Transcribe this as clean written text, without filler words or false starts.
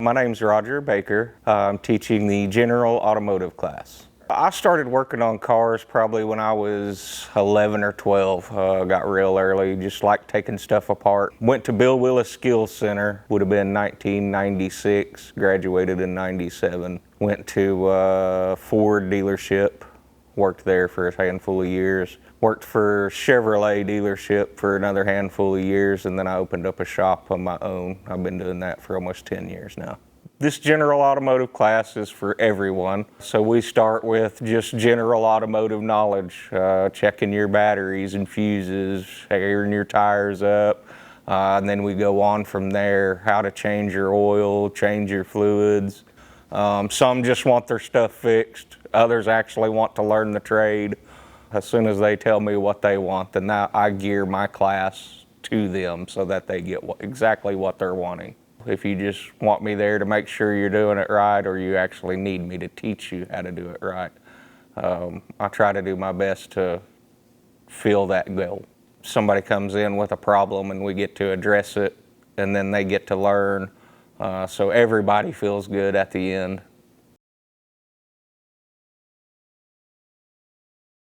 My name's Roger Baker. I'm teaching the general automotive class. I started working on cars probably when I was 11 or 12. Got real early, just like taking stuff apart. Went to Bill Willis Skills Center, would have been 1996, graduated in 97. Went to Ford dealership, worked there for a handful of years. Worked for Chevrolet dealership for another handful of years, and then I opened up a shop on my own. I've been doing that for almost 10 years now. This general automotive class is for everyone. So we start with just general automotive knowledge, checking your batteries and fuses, airing your tires up, and then we go on from there, how to change your oil, change your fluids. Some just want their stuff fixed. Others actually want to learn the trade. As soon as they tell me what they want, then I gear my class to them so that they get exactly what they're wanting. If you just want me there to make sure you're doing it right, or you actually need me to teach you how to do it right, I try to do my best to fill that goal. Somebody comes in with a problem and we get to address it, and then they get to learn, so everybody feels good at the end.